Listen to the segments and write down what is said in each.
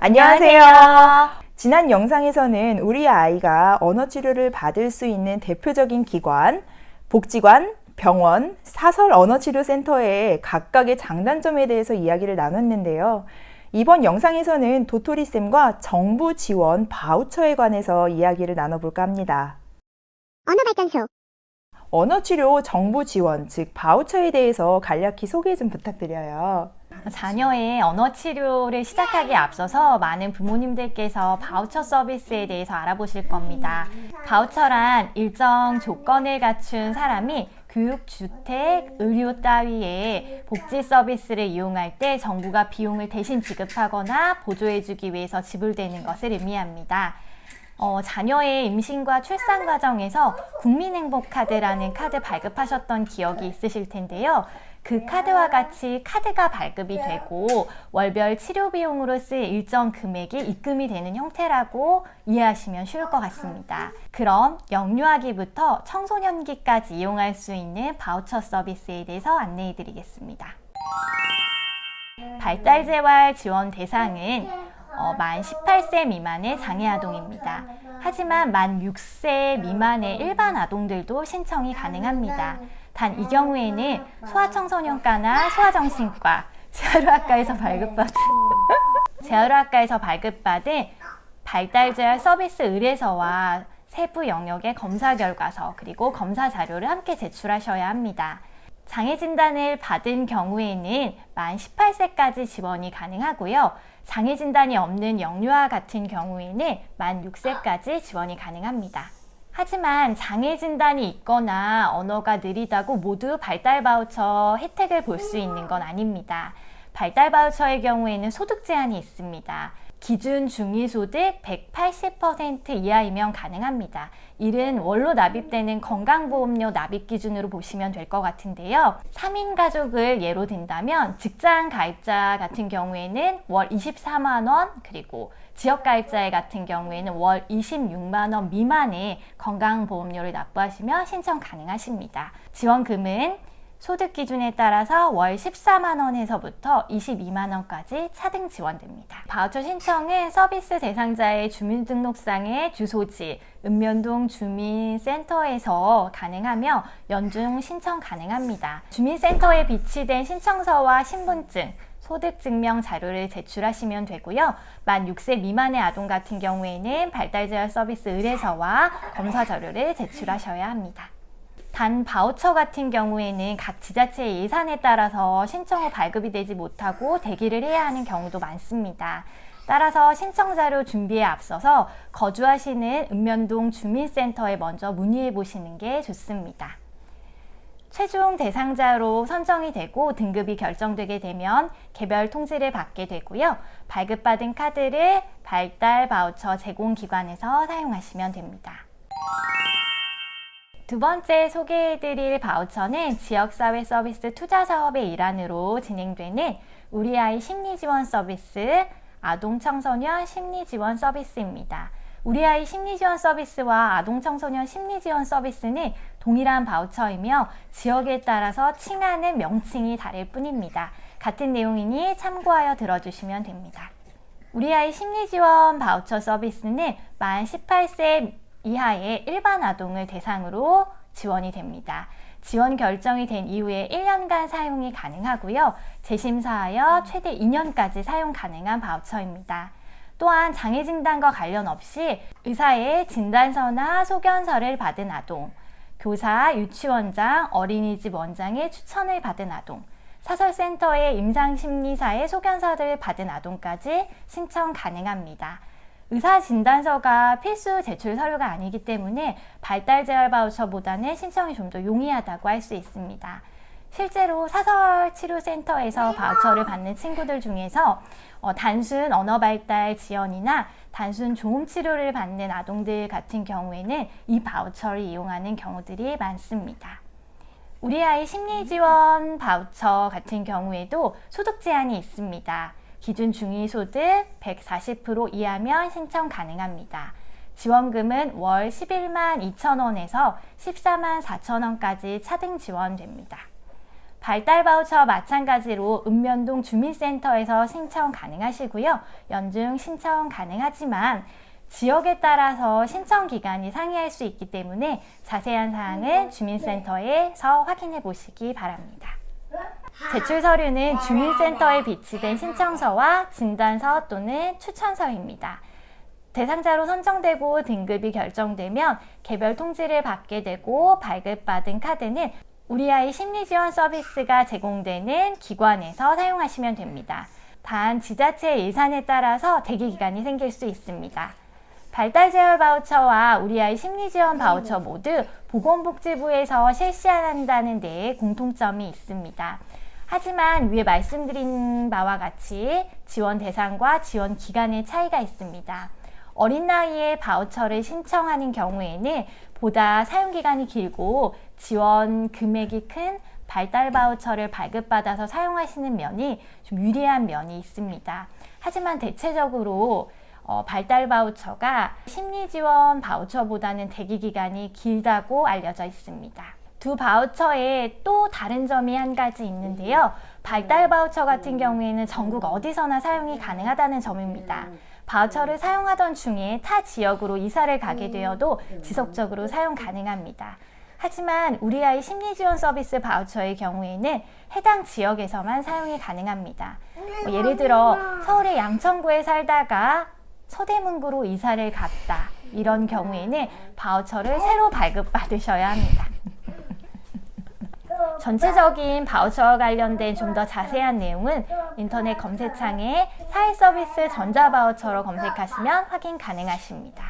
안녕하세요. 지난 영상에서는 우리 아이가 언어 치료를 받을 수 있는 대표적인 기관, 복지관, 병원, 사설 언어치료센터의 각각의 장단점에 대해서 이야기를 나눴는데요. 이번 영상에서는 도토리쌤과 정부 지원 바우처에 관해서 이야기를 나눠볼까 합니다. 언어발전소 언어치료 정부 지원, 즉 바우처에 대해서 간략히 소개 좀 부탁드려요. 자녀의 언어 치료를 시작하기에 앞서서 많은 부모님들께서 바우처 서비스에 대해서 알아보실 겁니다. 바우처란 일정 조건을 갖춘 사람이 교육, 주택, 의료 따위의 복지 서비스를 이용할 때 정부가 비용을 대신 지급하거나 보조해주기 위해서 지불되는 것을 의미합니다. 자녀의 임신과 출산 과정에서 국민행복카드라는 카드 발급하셨던 기억이 있으실 텐데요. 그 카드와 같이 카드가 발급이 되고 월별 치료 비용으로 쓰일 일정 금액이 입금이 되는 형태라고 이해하시면 쉬울 것 같습니다. 그럼 영유아기부터 청소년기까지 이용할 수 있는 바우처 서비스에 대해서 안내해 드리겠습니다. 발달재활 지원 대상은 만 18세 미만의 장애아동입니다. 하지만 만 6세 미만의 일반 아동들도 신청이 가능합니다. 단 이 경우에는 소아청소년과나 소아정신과, 재활의학과에서 발급받은 발달재활 서비스 의뢰서와 세부 영역의 검사 결과서 그리고 검사 자료를 함께 제출하셔야 합니다. 장애 진단을 받은 경우에는 만 18세까지 지원이 가능하고요. 장애 진단이 없는 영유아 같은 경우에는 만 6세까지 지원이 가능합니다. 하지만 장애 진단이 있거나 언어가 느리다고 모두 발달 바우처 혜택을 볼 수 있는 건 아닙니다. 발달 바우처의 경우에는 소득 제한이 있습니다. 기준 중위소득 180% 이하이면 가능합니다. 이는 월로 납입되는 건강보험료 납입 기준으로 보시면 될 것 같은데요. 3인 가족을 예로 든다면 직장 가입자 같은 경우에는 월 24만 원, 그리고 지역 가입자 같은 경우에는 월 26만 원 미만의 건강보험료를 납부하시면 신청 가능하십니다. 지원금은 소득 기준에 따라서 월 14만 원에서부터 22만 원까지 차등 지원됩니다. 바우처 신청은 서비스 대상자의 주민등록상의 주소지, 읍면동 주민센터에서 가능하며 연중 신청 가능합니다. 주민센터에 비치된 신청서와 신분증, 소득증명 자료를 제출하시면 되고요. 만 6세 미만의 아동 같은 경우에는 발달재활 서비스 의뢰서와 검사 자료를 제출하셔야 합니다. 단 바우처 같은 경우에는 각 지자체의 예산에 따라서 신청 후 발급이 되지 못하고 대기를 해야 하는 경우도 많습니다. 따라서 신청 자료 준비에 앞서서 거주하시는 읍면동 주민센터에 먼저 문의해 보시는 게 좋습니다. 최종 대상자로 선정이 되고 등급이 결정되게 되면 개별 통지를 받게 되고요. 발급받은 카드를 발달 바우처 제공기관에서 사용하시면 됩니다. 두 번째 소개해드릴 바우처는 지역사회 서비스 투자 사업의 일환으로 진행되는 우리 아이 심리지원 서비스, 아동 청소년 심리지원 서비스입니다. 우리 아이 심리지원 서비스와 아동 청소년 심리지원 서비스는 동일한 바우처이며 지역에 따라서 칭하는 명칭이 다를 뿐입니다. 같은 내용이니 참고하여 들어주시면 됩니다. 우리 아이 심리지원 바우처 서비스는 만 18세 이하의 일반 아동을 대상으로 지원이 됩니다. 지원 결정이 된 이후에 1년간 사용이 가능하고요. 재심사하여 최대 2년까지 사용 가능한 바우처입니다. 또한 장애 진단과 관련 없이 의사의 진단서나 소견서를 받은 아동, 교사, 유치원장, 어린이집 원장의 추천을 받은 아동, 사설센터의 임상심리사의 소견서를 받은 아동까지 신청 가능합니다. 의사 진단서가 필수 제출 서류가 아니기 때문에 발달재활 바우처보다는 신청이 좀 더 용이하다고 할 수 있습니다. 실제로 사설치료센터에서 바우처를 받는 친구들 중에서 단순 언어발달 지원이나 단순 조음치료를 받는 아동들 같은 경우에는 이 바우처를 이용하는 경우들이 많습니다. 우리 아이 심리지원 바우처 같은 경우에도 소득 제한이 있습니다. 기준 중위소득 140% 이하면 신청 가능합니다. 지원금은 월 11만 2천 원에서 14만 4천 원까지 차등 지원됩니다. 발달 바우처와 마찬가지로 읍면동 주민센터에서 신청 가능하시고요. 연중 신청 가능하지만 지역에 따라서 신청 기간이 상이할 수 있기 때문에 자세한 사항은 주민센터에서 확인해 보시기 바랍니다. 제출 서류는 주민센터에 비치된 신청서와 진단서 또는 추천서입니다. 대상자로 선정되고 등급이 결정되면 개별 통지를 받게 되고 발급받은 카드는 우리 아이 심리지원 서비스가 제공되는 기관에서 사용하시면 됩니다. 단 지자체 예산에 따라서 대기 기간이 생길 수 있습니다. 발달재활 바우처와 우리 아이 심리지원 바우처 모두 보건복지부에서 실시한다는 데에 공통점이 있습니다. 하지만 위에 말씀드린 바와 같이 지원 대상과 지원 기간의 차이가 있습니다. 어린 나이에 바우처를 신청하는 경우에는 보다 사용기간이 길고 지원 금액이 큰 발달 바우처를 발급받아서 사용하시는 면이 좀 유리한 면이 있습니다. 하지만 대체적으로 발달 바우처가 심리지원 바우처보다는 대기기간이 길다고 알려져 있습니다. 두 바우처에 또 다른 점이 한 가지 있는데요. 발달 바우처 같은 경우에는 전국 어디서나 사용이 가능하다는 점입니다. 바우처를 사용하던 중에 타 지역으로 이사를 가게 되어도 지속적으로 사용 가능합니다. 하지만 우리 아이 심리지원 서비스 바우처의 경우에는 해당 지역에서만 사용이 가능합니다. 예를 들어 서울의 양천구에 살다가 서대문구로 이사를 갔다. 이런 경우에는 바우처를 새로 발급받으셔야 합니다. 전체적인 바우처와 관련된 좀 더 자세한 내용은 인터넷 검색창에 사회서비스 전자바우처로 검색하시면 확인 가능하십니다.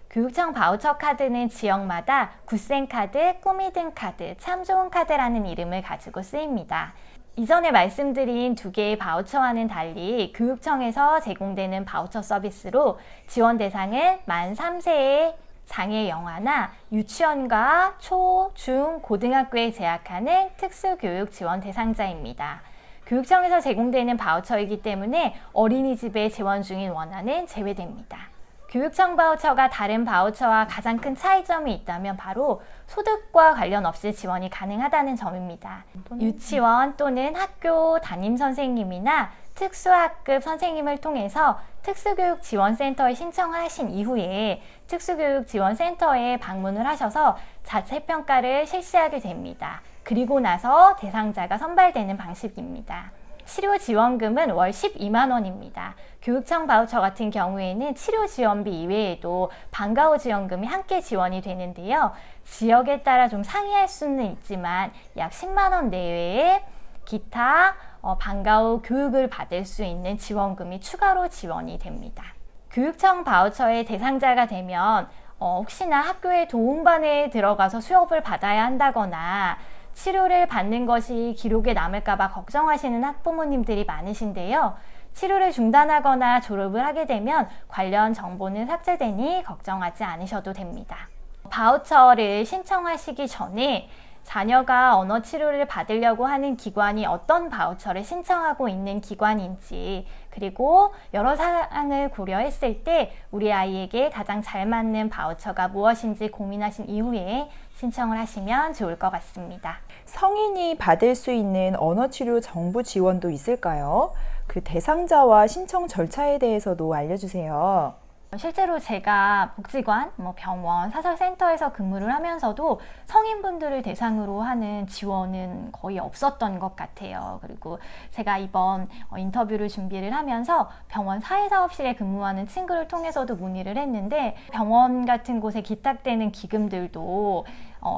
교육청 바우처 카드는 지역마다 굿센카드, 꾸미든 카드, 참 좋은 카드라는 이름을 가지고 쓰입니다. 이전에 말씀드린 두 개의 바우처와는 달리 교육청에서 제공되는 바우처 서비스로 지원 대상은 만 3세의 장애 영아나 유치원과 초, 중, 고등학교에 재학하는 특수교육 지원 대상자입니다. 교육청에서 제공되는 바우처이기 때문에 어린이집에 재원 중인 원안은 제외됩니다. 교육청 바우처가 다른 바우처와 가장 큰 차이점이 있다면 바로 소득과 관련 없이 지원이 가능하다는 점입니다. 유치원 또는 학교 담임 선생님이나 특수학급 선생님을 통해서 특수교육지원센터에 신청하신 이후에 특수교육지원센터에 방문을 하셔서 자체평가를 실시하게 됩니다. 그리고 나서 대상자가 선발되는 방식입니다. 치료지원금은 월 12만 원입니다. 교육청 바우처 같은 경우에는 치료지원비 이외에도 방과후 지원금이 함께 지원이 되는데요. 지역에 따라 좀 상이할 수는 있지만 약 10만 원 내외의 기타 방과후 교육을 받을 수 있는 지원금이 추가로 지원이 됩니다. 교육청 바우처의 대상자가 되면 혹시나 학교의 도움반에 들어가서 수업을 받아야 한다거나 치료를 받는 것이 기록에 남을까봐 걱정하시는 학부모님들이 많으신데요. 치료를 중단하거나 졸업을 하게 되면 관련 정보는 삭제되니 걱정하지 않으셔도 됩니다. 바우처를 신청하시기 전에 자녀가 언어 치료를 받으려고 하는 기관이 어떤 바우처를 신청하고 있는 기관인지, 그리고 여러 사항을 고려했을 때 우리 아이에게 가장 잘 맞는 바우처가 무엇인지 고민하신 이후에 신청을 하시면 좋을 것 같습니다. 성인이 받을 수 있는 언어치료 정부 지원도 있을까요? 그 대상자와 신청 절차에 대해서도 알려주세요. 실제로 제가 복지관, 병원, 사설센터에서 근무를 하면서도 성인분들을 대상으로 하는 지원은 거의 없었던 것 같아요. 그리고 제가 이번 인터뷰를 준비를 하면서 병원 사회사업실에 근무하는 친구를 통해서도 문의를 했는데 병원 같은 곳에 기탁되는 기금들도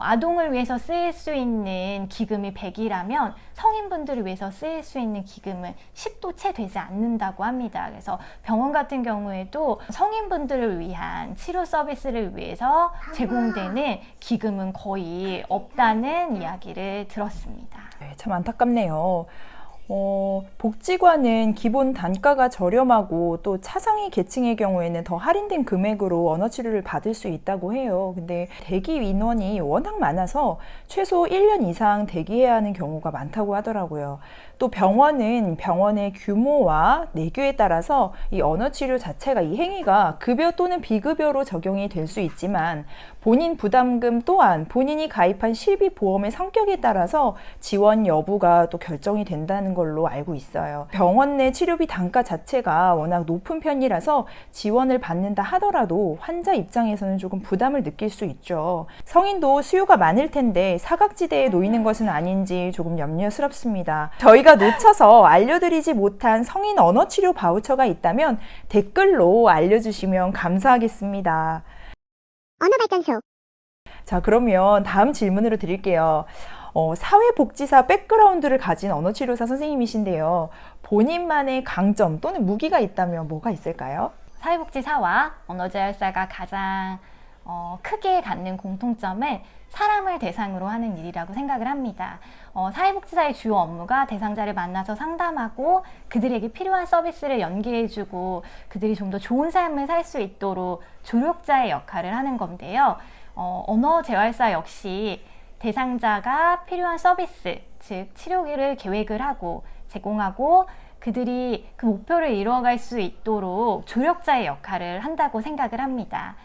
아동을 위해서 쓰일 수 있는 기금이 100이라면 성인분들을 위해서 쓰일 수 있는 기금은 10도 채 되지 않는다고 합니다. 그래서 병원 같은 경우에도 성인분들을 위한 치료 서비스를 위해서 제공되는 기금은 거의 없다는 이야기를 들었습니다. 네, 참 안타깝네요. 복지관은 기본 단가가 저렴하고 또 차상위 계층의 경우에는 더 할인된 금액으로 언어 치료를 받을 수 있다고 해요. 근데 대기 인원이 워낙 많아서 최소 1년 이상 대기해야 하는 경우가 많다고 하더라고요. 또 병원은 병원의 규모와 내규에 따라서 이 언어 치료 자체가 이 행위가 급여 또는 비급여로 적용이 될 수 있지만 본인 부담금 또한 본인이 가입한 실비보험의 성격에 따라서 지원 여부가 또 결정이 된다는 걸로 알고 있어요. 병원 내 치료비 단가 자체가 워낙 높은 편이라서 지원을 받는다 하더라도 환자 입장에서는 조금 부담을 느낄 수 있죠. 성인도 수요가 많을 텐데 사각지대에 놓이는 것은 아닌지 조금 염려스럽습니다. 저희가 놓쳐서 알려드리지 못한 성인 언어 치료 바우처가 있다면 댓글로 알려주시면 감사하겠습니다. 언어발전소. 자, 그러면 다음 질문으로 드릴게요. 사회복지사 백그라운드를 가진 언어치료사 선생님이신데요. 본인만의 강점 또는 무기가 있다면 뭐가 있을까요? 사회복지사와 언어재활사가 가장 크게 갖는 공통점은 사람을 대상으로 하는 일이라고 생각을 합니다. 사회복지사의 주요 업무가 대상자를 만나서 상담하고 그들에게 필요한 서비스를 연계해주고 그들이 좀 더 좋은 삶을 살 수 있도록 조력자의 역할을 하는 건데요. 언어재활사 역시 대상자가 필요한 서비스, 즉 치료를 계획을 하고 제공하고 그들이 그 목표를 이루어갈 수 있도록 조력자의 역할을 한다고 생각을 합니다.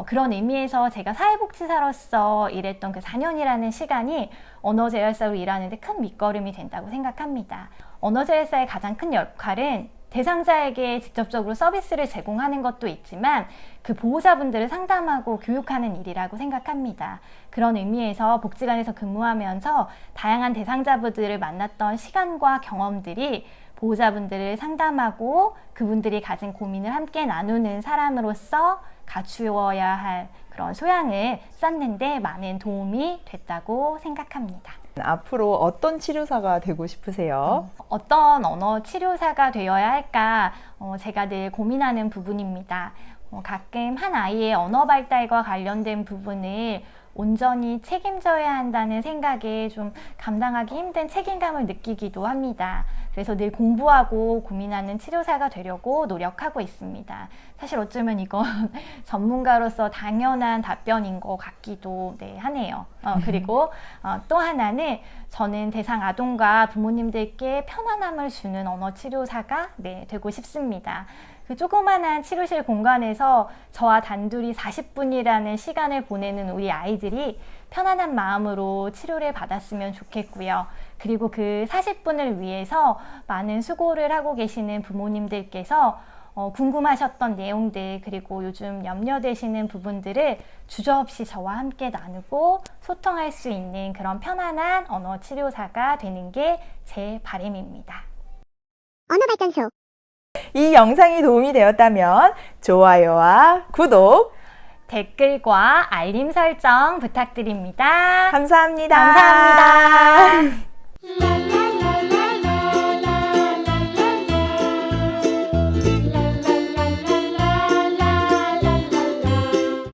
그런 의미에서 제가 사회복지사로서 일했던 그 4년이라는 시간이 언어재활사로 일하는 데 큰 밑거름이 된다고 생각합니다. 언어재활사의 가장 큰 역할은 대상자에게 직접적으로 서비스를 제공하는 것도 있지만 그 보호자분들을 상담하고 교육하는 일이라고 생각합니다. 그런 의미에서 복지관에서 근무하면서 다양한 대상자분들을 만났던 시간과 경험들이 보호자분들을 상담하고 그분들이 가진 고민을 함께 나누는 사람으로서 갖추어야 할 그런 소양을 쌓는 데 많은 도움이 됐다고 생각합니다. 앞으로 어떤 치료사가 되고 싶으세요? 어떤 언어 치료사가 되어야 할까 제가 늘 고민하는 부분입니다. 가끔 한 아이의 언어 발달과 관련된 부분을 온전히 책임져야 한다는 생각에 좀 감당하기 힘든 책임감을 느끼기도 합니다. 그래서 늘 공부하고 고민하는 치료사가 되려고 노력하고 있습니다. 사실 어쩌면 이건 전문가로서 당연한 답변인 것 같기도 하네요. 그리고 또 하나는 저는 대상 아동과 부모님들께 편안함을 주는 언어 치료사가 되고 싶습니다. 그 조그만한 치료실 공간에서 저와 단둘이 40분이라는 시간을 보내는 우리 아이들이 편안한 마음으로 치료를 받았으면 좋겠고요. 그리고 그 40분을 위해서 많은 수고를 하고 계시는 부모님들께서 궁금하셨던 내용들 그리고 요즘 염려되시는 부분들을 주저없이 저와 함께 나누고 소통할 수 있는 그런 편안한 언어 치료사가 되는 게 제 바람입니다. 언어발전소. 이 영상이 도움이 되었다면 좋아요와 구독, 댓글과 알림 설정 부탁드립니다. 감사합니다. 감사합니다. 라라라.